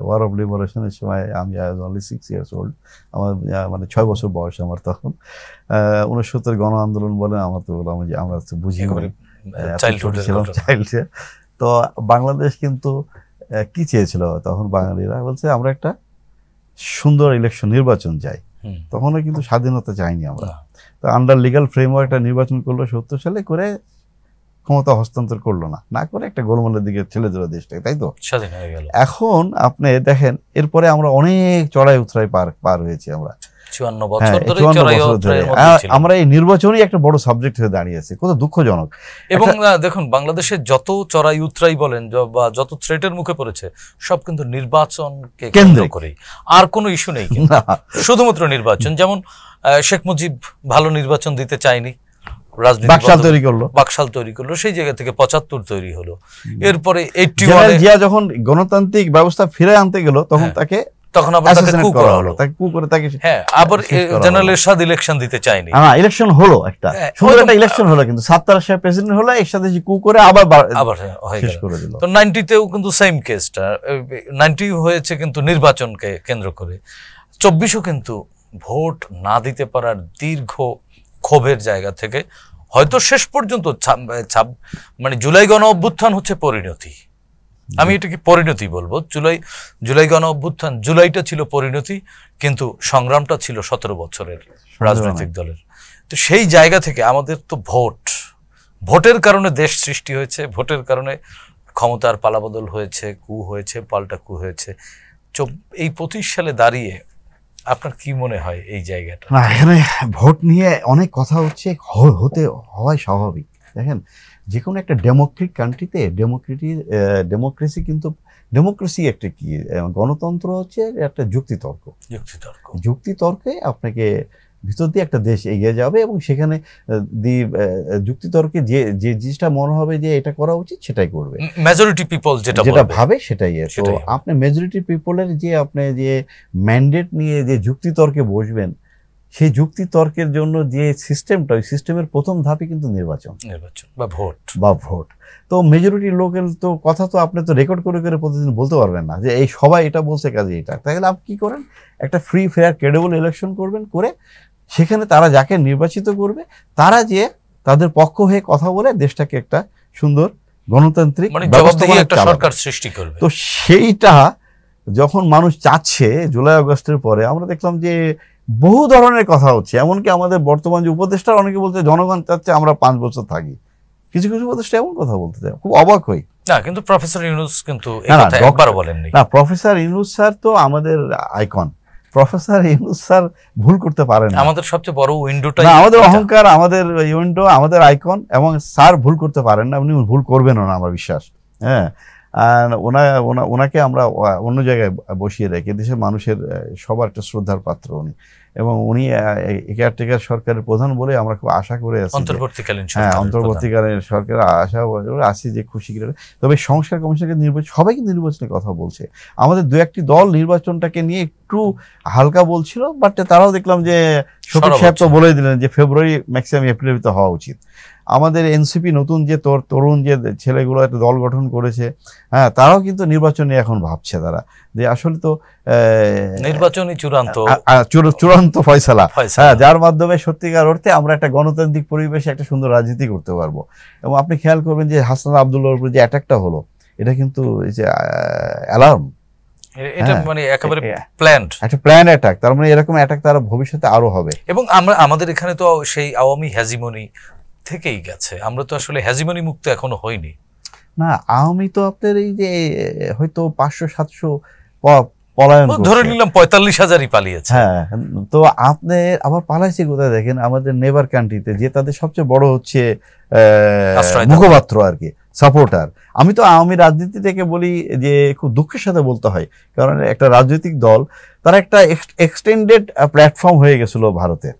ওয়ার অফ লিবারেশনের সময়, আমি অনলি 6 years old, আমার মানে 6 বছর বয়স আমার তখন। 69 গণ আন্দোলন বলে আমার তো বললাম যে আমরা বুঝি চাইল্ড। তো বাংলাদেশ কিন্তু কি চেয়েছিল তখন বাঙালিরা, বলছে আমরা একটা সুন্দর ইলেকশন নির্বাচন চাই। তখনও কিন্তু স্বাধীনতা চাইনি আমরা। তো আন্ডার লিগাল ফ্রেমওয়ার্ক একটা নির্বাচন করলো 70 সালে, করে ক্ষমতা হস্তান্তর করলো না করে একটা গোলমালের দিকে ঠেলে দিল দেশটাকে, তাই তো স্বাধীন হয়ে গেল। এখন আপনি দেখেন এরপরে আমরা অনেক চড়াই উতরাই পার হয়েছি আমরা। 54 বছর ধরে আমরা এই নির্বাচনই একটা বড় সাবজেক্ট হয়ে দাঁড়িয়েছে, কত দুঃখজনক। এবং দেখুন বাংলাদেশে যত চড়াই উতরাই বলেন বা যত থ্রেটের মুখে পড়েছে সব কিন্তু নির্বাচনকে কেন্দ্র করেই, আর কোনো ইস্যু নেই, শুধুমাত্র নির্বাচন। যেমন শেখ মুজিব ভালো নির্বাচন দিতে চায়নি, বাকশাল তৈরি করলো, সেই জায়গা থেকে 75 তৈরি হলো। এরপরে 81 জিয়া যখন গণতান্ত্রিক ব্যবস্থা ফিরে আনতে গেল তখন আবার তাকে কু করা হলো, হ্যাঁ, আবার জেনারেল এরশাদ ইলেকশন দিতে চায়নি। ইলেকশন হলো, একটা সুন্দর একটা ইলেকশন হলো, কিন্তু 70 সালে প্রেসিডেন্ট হলো, একসাথে কু করে আবার শেষ করে দিল। তো 90-তেও কিন্তু সেম কেসটা, 90 হয়েছে কিন্তু নির্বাচনকে কেন্দ্র করে। 24ও কিন্তু ভোট না দিতে পারার দীর্ঘ ক্ষোভের জায়গা থেকে হয়তো শেষ পর্যন্ত মানে জুলাই গণ অভ্যুত্থান হচ্ছে পরিণতি। আমি এটাকে পরিণতি বলবো। জুলাই গণ অভ্যুত্থান, জুলাইটা ছিল পরিণতি, কিন্তু সংগ্রামটা ছিল 17 বছরের রাজনৈতিক দলের। তো সেই জায়গা থেকে আমাদের তো ভোটের কারণে দেশ সৃষ্টি হয়েছে, ভোটের কারণে ক্ষমতার পালাবদল হয়েছে, কু হয়েছে, পাল্টা কু হয়েছে। এই 25 সালে দাঁড়িয়ে আপনার কি মনে হয় এই জায়গাটা? না, এখানে ভোট নিয়ে অনেক কথা হচ্ছে, হওয়াই স্বাভাবিক। দেখেন, যে কোনো একটা ডেমোক্রেটিক কান্ট্রিতে ডেমোক্রেসি কিন্তু ডেমোক্রেসি একটা কি, গণতন্ত্র হচ্ছে একটা যুক্তিতর্কে আপনাকে ভিতর দিয়ে একটা দেশ এগিয়ে যাবে, এবং সেখানে যুক্তিতর্কে যে জিনিসটা মনে হবে যে এটা করা উচিত সেটাই করবে, মেজরিটি পিপল যেটা ভাবে সেটাই। তো আপনি মেজরিটি পিপলের যে আপনি যে ম্যান্ডেট নিয়ে যে যুক্তিতর্কে বসবেন, সেই যুক্তি তর্কের জন্য যে সিস্টেমটা, ওই সিস্টেমের প্রথম ধাপই কিন্তু নির্বাচন বা ভোট। তো মেজরিটি লোকের তো কথা তো আপনি তো রেকর্ড করে করে প্রতিদিন বলতে পারবেন না যে এই সবাই এটা বলছে কাজে এটা, তাহলে আপনি কি করেন, একটা ফ্রি ফেয়ার ক্রেডিবল ইলেকশন করবেন, করে সেখানে তারা যাকে নির্বাচিত করবে তারা যে তাদের পক্ষ হয়ে কথা বলে দেশটাকে একটা সুন্দর গণতান্ত্রিক সরকার সৃষ্টি করবে। তো সেইটা যখন মানুষ চাচ্ছে জুলাই আগস্টের পরে, আমরা দেখলাম যে বহু ধরনের কথা হচ্ছে, এমনকি আমাদের বর্তমান যে উপদেষ্টা অনেকে বলতে জনগণ চাচ্ছে আমরা 5 বছর থাকি, কিছু কিছু উপদেষ্টা এমন কথা বলতে চায়, খুব অবাক হই। না, কিন্তু প্রফেসর ইউনূস কিন্তু একবারও বলেননি। না, প্রফেসর ইউনূস স্যার তো আমাদের আইকন, প্রফেসর ইউনূস স্যার ভুল করতে পারেন না। আমাদের সবচেয়ে বড় উইন্ডোটা, আমাদের অহংকার, আমাদের উইন্ডো, আমাদের আইকন, এবং স্যার ভুল করতে পারেন না, উনি ভুল করবেনও না আমার বিশ্বাস। হ্যাঁ, আর ওনাকে আমরা অন্য জায়গায় বসিয়ে রেখে দেশের মানুষের সবার একটা শ্রদ্ধার পাত্র উনি, এবং উনি কেয়ারটেকার সরকারের প্রধান বলে আমরা খুব আশা করে আছি, অন্তর্বর্তীকালীন সরকারের আশা আছি যে খুশি করে। তবে সংস্কার কমিশনকে নির্বাচন, সবাইকে নির্বাচনের কথা বলছে, আমাদের 2-1টি দল নির্বাচনটাকে নিয়ে একটু হালকা বলছিল, বাট তারাও দেখলাম যে শফিক সাহেব তো বলে দিলেন যে ফেব্রুয়ারি ম্যাক্সিমাম এপ্রিলের ভিতরে হওয়া উচিত। আমাদের এনসিপি নতুন যে তরুণ যে ছেলেগুলো একটা দল গঠন করেছে, হ্যাঁ, তারাও কিন্তু নির্বাচনে এখন ভাবছে তারা যে আসলে তো নির্বাচনই চূড়ান্ত ফয়সালা, হ্যাঁ, যার মাধ্যমে সত্যিকার অর্থে আমরা একটা গণতান্ত্রিক পরিবেশে একটা সুন্দর রাজনীতি করতে পারবো। এবং আপনি খেয়াল করবেন যে হাসান আব্দুল্লাহর উপর যে অ্যাটাকটা হলো, এটা কিন্তু এই যে অ্যালার্ম, এটা মানে একেবারে প্ল্যান্ড, একটা প্ল্যান অ্যাটাক। তার মানে এরকম অ্যাটাক তারা ভবিষ্যতে আরো হবে। এবং আমাদের এখানে তো সেই আওয়ামী হ্যাজিমনি থেকেই গেছে, আমরা তো আসলে হ্যাজিমনি মুক্ত এখনো হইনি। না, আওয়ামী তো আপনার এই যে হয়তো 500-700 পলায়ন, ধরে নিলাম 45,000ই পালিয়েছে। হ্যাঁ, তো আপনি আবার পালাইছে কোথায় দেখেন, আমাদের নেবার কান্ট্রিতে, যে তাদের সবচেয়ে বড় হচ্ছে মুখপাত্র আর কি, সাপোর্টার। আমি তো আওয়ামী রাজনীতি থেকে বলি যে খুব দুঃখের সাথে বলতে হয়, কারণ একটা রাজনৈতিক দল তারা একটা এক্সটেন্ডেড প্ল্যাটফর্ম হয়ে গেছিল ভারতের।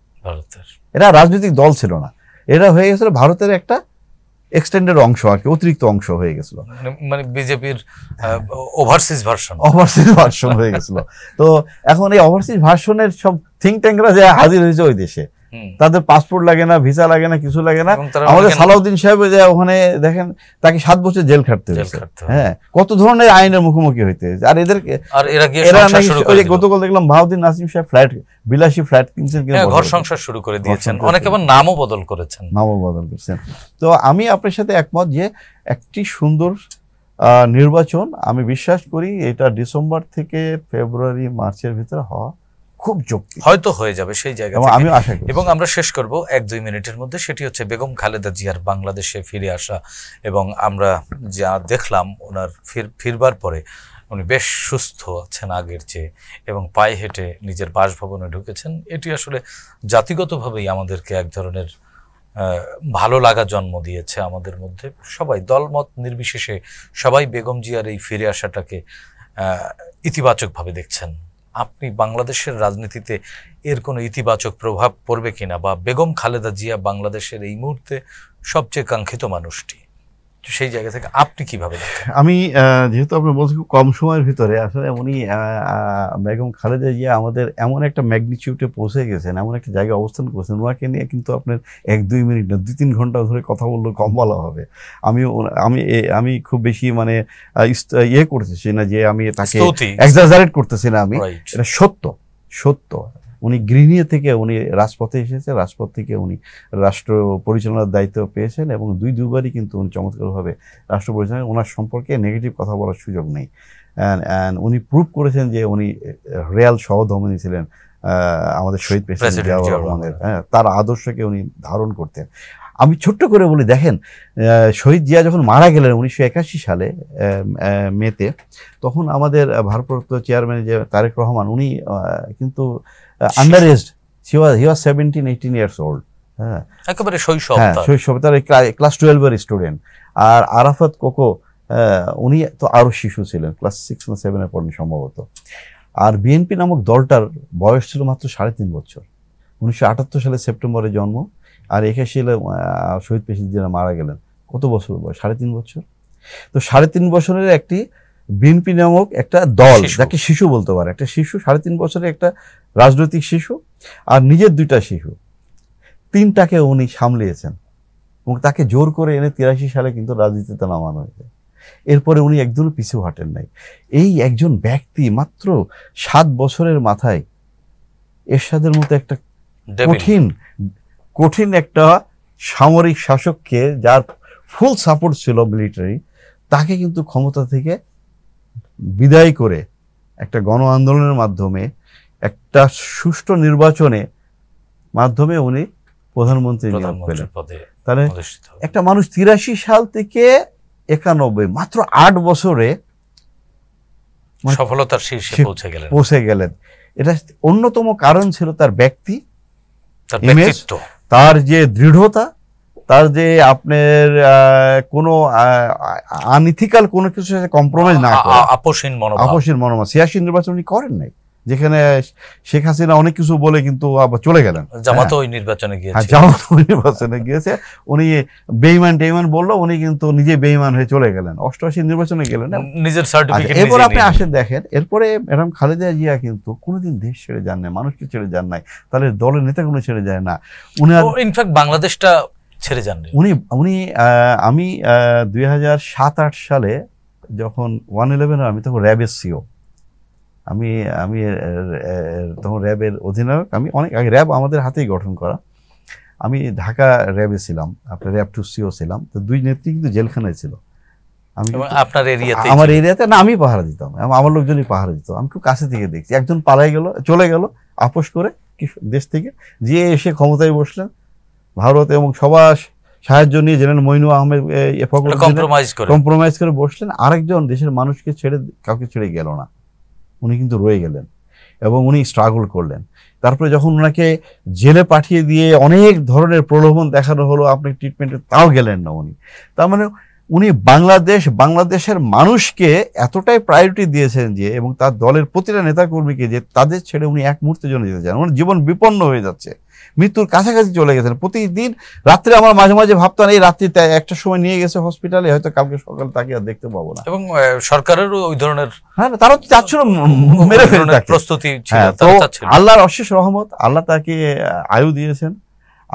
এরা রাজনৈতিক দল ছিল না, এরা হয়ে গেছিল ভারতের একটা এক্সটেন্ডেড অংশ আর কি, অতিরিক্ত অংশ হয়ে গেছিল, মানে বিজেপির ওভারসিজ ভার্সন হয়ে গেছিল। তো এখন এই ওভারসিজ ভার্সনের সব থিঙ্ক ট্যাঙ্করা যে হাজির হয়েছে ওই দেশে, তাদের পাসপোর্ট লাগে না, ভিসা লাগে না, কিছু লাগে না। আমাদের সালাউদ্দিন সাহেব যে ওখানে দেখেন তাকে 7 বছর জেল খাটতে হয়েছে। হ্যাঁ, কত ধরনের আইনের মুখোমুখি হইতে হয়েছে। আর গতকাল দেখলাম বাহাউদ্দিন নাসিম সাহেব বিলাসী ফ্ল্যাট কিনছেন, ঘর সংসার শুরু করে দিয়েছেন, অনেকে আবার নামও বদল করেছেন। তো আমি আপনার সাথে একমত যে একটি সুন্দর নির্বাচন, আমি বিশ্বাস করি এটা ডিসেম্বর থেকে ফেব্রুয়ারি মার্চের ভিতরে হওয়া খুব যুক্তি, হয়তো হয়ে যাবে সেই জায়গা থেকে, আমি আশা করি। এবং আমরা শেষ করব 1-2 মিনিটের মধ্যে, সেটি হচ্ছে বেগম খালেদা জিয়ার বাংলাদেশে ফিরে আসা। এবং আমরা যা দেখলাম ওনার ফিরবার পরে উনি বেশ সুস্থ আছেন আগের চেয়ে, এবং পায়ে হেঁটে নিজের বাসভবনে ঢুকেছেন। এটি আসলে জাতিগতভাবেই আমাদেরকে এক ধরনের ভালো লাগা জন্ম দিয়েছে আমাদের মধ্যে। সবাই দলমত নির্বিশেষে সবাই বেগম জিয়ার এই ফিরে আসাটাকে ইতিবাচকভাবে দেখছেন। আপনি বাংলাদেশের রাজনীতিতে এর কোনো ইতিবাচক প্রভাব পড়বে কিনা, বা বেগম খালেদা জিয়া বাংলাদেশের এই মুহূর্তে সবচেয়ে কাঙ্ক্ষিত মানুষটি, সেই জায়গা থেকে আপনি কিভাবে দেখেন? আমি যেহেতু আপনি বলছেন খুব কম সময়ের ভিতরে, আসলে উনি বেগম খালেদা জিয়া আমাদের এমন একটা ম্যাগনিটিউডে পৌঁছে গেছেন, এমন একটা জায়গায় অবস্থান করছেন, ওনাকে নিয়ে কিন্তু আপনার 1-2 মিনিট না 2-3 ঘন্টা ধরে কথা বললেও কম বলা হবে। আমি খুব বেশি মানে ইয়ে করতেছি না যে আমি তাকে এক্সাজারেট করতেছি না, আমি এটা সত্য। উনি গৃহিণী থেকে উনি রাজপথে এসেছে, রাজপথ থেকে উনি রাষ্ট্র পরিচালনার দায়িত্ব পেয়েছেন, এবং দুইবারই কিন্তু উনি চমৎকারভাবে রাষ্ট্র পরিচালনা, ওনার সম্পর্কে নেগেটিভ কথা বলার সুযোগ নেই। উনি প্রুভ করেছেন যে উনি রিয়াল সহধর্মিণী ছিলেন আমাদের শহীদ প্রেসিডেন্ট জিয়াউর রহমানের, তার আদর্শকে উনি ধারণ করতেন। আমি ছোট্ট করে বলি, দেখেন শহীদ জিয়া যখন মারা গেলেন 1981 সালে মেতে, তখন আমাদের ভারপ্রাপ্ত চেয়ারম্যান যে তারেক রহমান, উনি কিন্তু আন্ডার এজড, হি ওয়াজ 17-18 ইয়ার্স ওল্ড। হ্যাঁ, একেবারে শৈশব, তার ক্লাস 12-এর স্টুডেন্ট। আর আরাফাত কোকো, উনি তো আরো শিশু ছিলেন, ক্লাস 6 না 7-এ পড়েন সম্ভবত। আর বিএনপি নামক দলটার বয়স ছিল মাত্র 3.5 বছর। 1978 সালে সেপ্টেম্বরে জন্ম, আর 81 সালে শহীদ প্রেসিডেন্ট জিয়া মারা গেলেন। কত বছর বয়স? 3.5 বছর। তো 3.5 বছরের একটি বিএনপি নামক একটা দল, শিশু। যাকে শিশু বলতে পারে, একটা শিশু 3.5 বছরের একটা রাজনৈতিক শিশু, আর নিজের 2টা শিশু, 3টাকে উনি সামলিয়েছেন এবং তাকে জোর করে এনে 83 সালে কিন্তু রাজনীতিতে নামানো হয়েছে। এরপরে উনি একদমই পিছু হাঁটেন নাই। এই একজন ব্যক্তি মাত্র 7 বছরের মাথায় এরশাদের মতো একটা কঠিন একটা সামরিক শাসককে, যার ফুল সাপোর্ট ছিল মিলিটারি, তাকে কিন্তু ক্ষমতা থেকে বিদায় করে একটা গণ আন্দোলনের মাধ্যমে, একটা সুষ্ঠু নির্বাচনে মাধ্যমে উনি প্রধানমন্ত্রী নিয়োগ পেলেন। তাহলে একটা মানুষ 83 সাল থেকে 91, মাত্র 8 বছরে সফলতার শীর্ষে পৌঁছে গেলেন। এটা অন্যতম কারণ ছিল তার ব্যক্তি, তার ব্যক্তিত্ব, তার যে দৃঢ়তা, তার যে আপনার কোনো আনইথিক্যাল কোনো কিছু সাথে কম্প্রোমাইজ না করে, আপোষহীন মনোভাব। 86 নির্বাচন উনি করেন নাই, যেখানে শেখ হাসিনা অনেক কিছু বলে কিন্তু আবার চলে গেলেন। জামাত ওই নির্বাচনে গিয়েছে, উনি বেঈমান বললো, উনি কিন্তু নিজে বেঈমান হয়ে চলে গেলেন। 88 নির্বাচনে গেলেন, নিজের সার্টিফিকেট। এরপর আপনি আসেন দেখেন, এরপরে ম্যাডাম খালেদা জিয়া কিন্তু কোনোদিন দেশ ছেড়ে যান নাই, মানুষকে ছেড়ে যান নাই, তাহলে দলের নেতা কোনো ছেড়ে যায় না। উনি ইনফ্যাক্ট বাংলাদেশটা ছেড়ে যান। উনি আমি 2007-8 সালে যখন 111 আমি তখন র্যাবের সিও, আমি তখন র্যাবের অধিনায়ক। আমি অনেক আগে, র্যাব আমাদের হাতেই গঠন করা। আমি ঢাকা র্যাবে ছিলাম, আপনার র্যাব 2 সিও ছিলাম। তো 2 নেত্রী কিন্তু জেলখানায় ছিল। আপনার এরিয়াতে? আমার এরিয়াতে না, আমি পাহারা দিতাম, আমার লোকজনই পাহারা দিত। আমি খুব কাছে থেকে দেখছি, একজন পালাই গেল, চলে গেল আপোষ করে দেশ থেকে, যে এসে ক্ষমতায় বসলেন ভারত, এবং সবার সাহায্য নিয়ে জেনারেল মইনুল আহমেদ কম্প্রোমাইজ করে বসলেন। আরেকজন দেশের মানুষকে ছেড়ে, কাউকে ছেড়ে গেল না, উনি কিন্তু রয়ে গেলেন এবং উনি স্ট্রাগল করলেন। তারপরে যখন ওনাকে জেলে পাঠিয়ে দিয়ে অনেক ধরনের প্রলোভন দেখানো হলো, আপনি ট্রিটমেন্টে, তাও গেলেন না উনি। তার মানে উনি বাংলাদেশের মানুষকে এতটাই প্রায়োরিটি দিয়েছেন যে, এবং তার দলের প্রতিটা নেতাকর্মীকে, যে তাদের ছেড়ে উনি এক মুহূর্তের জন্য যেতে চান। ওনার জীবন বিপন্ন হয়ে যাচ্ছে, মৃত্যুর কাছাকাছি চলে গেছেন। প্রতিদিন রাত্রে আমার মাঝে মাঝে ভাবতাম, এই রাত্রি একটা সময় নিয়ে গেছে হসপিটালে, হয়তো কালকে সকালে তাকে আর দেখতে পাবো না। এবং সরকারেরও ওই ধরনের, হ্যাঁ, তারা চাচ্ছিল মেরে ফেলতে, প্রস্তুতি ছিল। আল্লাহর অশেষ রহমত, আল্লাহ তাকে আয়ু দিয়েছেন।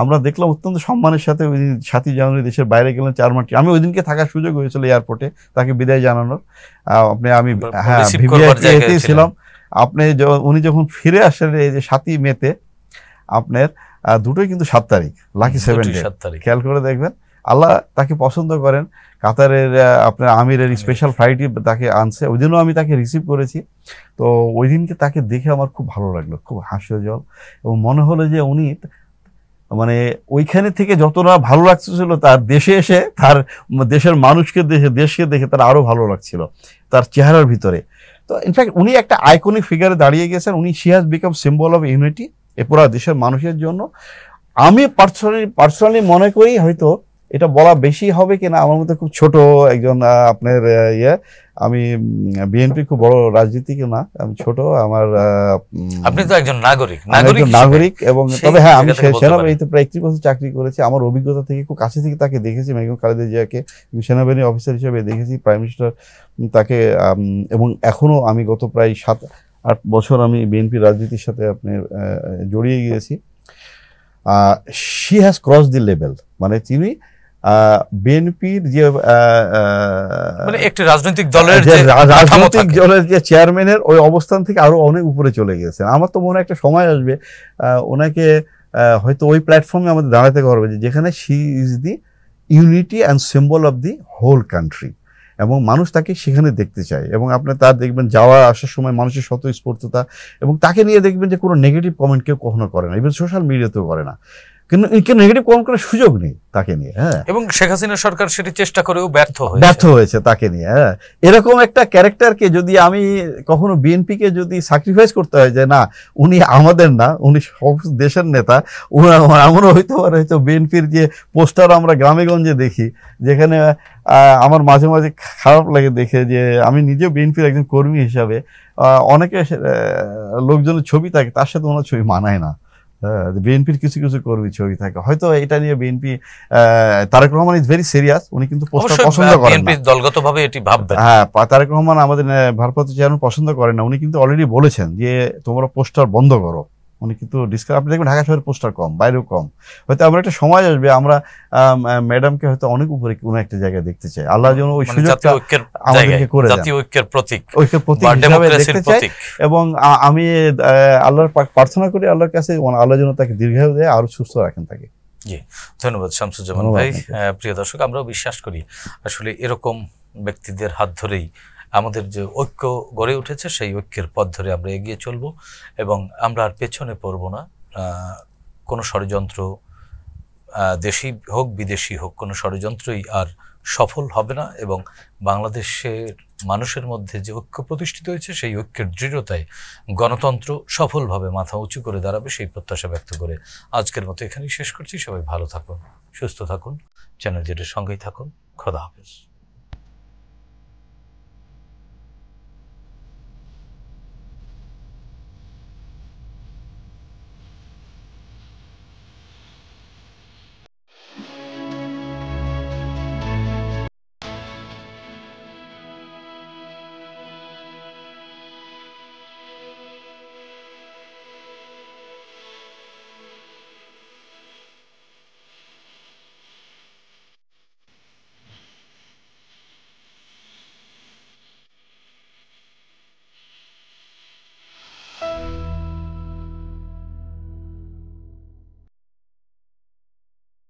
আমরা দেখলাম অত্যন্ত সম্মানের সাথে ওই 7 জানুয়ারি দেশের বাইরে গেলেন 4 মাস। আমি ওই দিনকে থাকার সুযোগ হয়েছিল এয়ারপোর্টে তাকে বিদায় জানানোর। আমি ভিভিআইপি ছিলাম। উনি যখন ফিরে আসেন এই যে 7ই মেতে, আপনার দুটোই কিন্তু 7 তারিখ, লাকি 7 ডে, খেয়াল করে দেখবেন। আল্লাহ তাকে পছন্দ করেন। কাতারের আপনার আমিরের স্পেশাল ফ্লাইটই তাকে আনছে, ওই দিনও আমি তাকে রিসিভ করেছি। তো ওই দিনকে তাকে দেখে আমার খুব ভালো লাগলো, খুব হাস্যজল, এবং মনে হলো যে উনি মানে ওইখানে থেকে যতটা ভালো লাগছিল, তার দেশে এসে তার দেশের মানুষকে দেখে, দেশকে দেখে তার আরো ভালো লাগছিল তার চেহারার ভিতরে। তো ইনফ্যাক্ট উনি একটা আইকনিক ফিগারে দাঁড়িয়ে গেছেন। উনি she has become symbol of unity এ পুরা দেশের মানুষের জন্য। আমি পার্সোনালি মনে করি, হয়তো এটা বলা বেশি হবে কিনা, আমার মধ্যে খুব ছোট একজন আপনার আমি বিএনপি খুব বড় রাজনীতিক না, আমি ছোট। আমার আপনি তো একজন নাগরিক, এবং তবে হ্যাঁ, আমি সেনাবাহিনীতে প্রায় 31 বছর চাকরি করেছি। আমার অভিজ্ঞতা থেকে খুব কাছে থেকে তাকে দেখেছি, বেগম খালেদা জিয়াকে সেনাবাহিনী অফিসার হিসেবে দেখেছি, প্রাইম মিনিস্টার তাকে, এবং এখনো আমি গত প্রায় 7-8 বছর আমি বিএনপি রাজনীতির সাথে আপনার জড়িয়ে গিয়েছি। She has cross the level, মানে তিনি বিএনপির যে একটি রাজনৈতিক দলের যে চেয়ারম্যানের ওই অবস্থান থেকে আরো অনেক উপরে চলে গেছেন। আমার তো মনে হয় একটা সময় আসবে ওনাকে হয়তো ওই প্ল্যাটফর্মে আমাদের দাঁড়াতে হবে, যেখানে she is the unity and symbol of the whole country, এবং মানুষ তাকে সেখানে দেখতে চায়। এবং আপনার তার দেখবেন যাওয়া আসার সময় মানুষের স্বতঃস্ফূর্ততা, এবং তাকে নিয়ে দেখবেন যে কোনো নেগেটিভ কমেন্ট কেউ কখনো করে না, ইভেন সোশ্যাল মিডিয়াতেও করে না, কিন্তু নেগেটিভ কমেন্ট করার সুযোগ নেই তাকে নিয়ে। হ্যাঁ, এবং শেখ হাসিনা সরকার সেটি চেষ্টা করেও ব্যর্থ হয়েছে তাকে নিয়ে। হ্যাঁ, এরকম একটা ক্যারেক্টারকে যদি আমি কখনো বিএনপিকে যদি স্যাক্রিফাইস করতে হয় যে না, উনি আমাদের না, উনি সব দেশের নেতা, এমনও হইতে পারে হয়তো বিএনপির যে পোস্টার আমরা গ্রামে গঞ্জে দেখি, যেখানে আমার মাঝে মাঝে খারাপ লাগে দেখে, যে আমি নিজেও বিএনপির একজন কর্মী হিসাবে অনেকে লোকজনের ছবি থাকে, তার সাথে ওনার ছবি মানায় না। বিএনপির কিছু কিছু কর্মী ছবি থাকে, হয়তো এটা নিয়ে BNP, Tarique Rahman is very serious, উনি কিন্তু পোস্টার পছন্দ করেন না। বিএনপি দলগতভাবে এটি ভাববেন। হ্যাঁ, তারেক রহমান আমাদের ভারপ্রাপ্ত চেয়ারম্যান পছন্দ করেন না, উনি কিন্তু অলরেডি বলেছেন যে তোমরা পোস্টার বন্ধ করো। উনি কিন্তু আপনি দেখবেন ঢাকা শহরের পোস্টার কম, বাইরেও কম। হয়তো আমরা একটা সময় আসবে আমরা ম্যাডামকে হয়তো অনেক উপরে কোনো একটা জায়গায় দেখতে চাই। আল্লাহ যেন ওই সুযোগটা আমাদেরকে করে দেন, জাতীয় ঐক্যের প্রতীক, ঐক্যের প্রতীক হিসেবে দেখতে চাই। এবং আমি আল্লাহর প্রার্থনা করি আল্লাহর কাছে, আল্লাহ যেন তাকে দীর্ঘায়ু দেয়, আরো সুস্থ রাখেন তাকে। জি, ধন্যবাদ শামসুজ্জামান ভাই। প্রিয় দর্শক, আমরাও বিশ্বাস করি আসলে এরকম ব্যক্তিদের হাত ধরেই আমাদের যে ঐক্য গড়ে উঠেছে, সেই ঐক্যের পথ ধরে আমরা এগিয়ে চলব এবং আমরা আর পেছনে পড়ব না। কোনো ষড়যন্ত্র, দেশি হোক বিদেশি হোক, কোনো ষড়যন্ত্রই আর সফল হবে না এবং বাংলাদেশের মানুষের মধ্যে যে ঐক্য প্রতিষ্ঠিত হয়েছে, সেই ঐক্যের দৃঢ়তায় গণতন্ত্র সফলভাবে মাথা উঁচু করে দাঁড়াবে, সেই প্রত্যাশা ব্যক্ত করে আজকের মতো এখানেই শেষ করছি। সবাই ভালো থাকুন, সুস্থ থাকুন, চ্যানেল জেডের সঙ্গেই থাকুন। খোদা হাফেজ।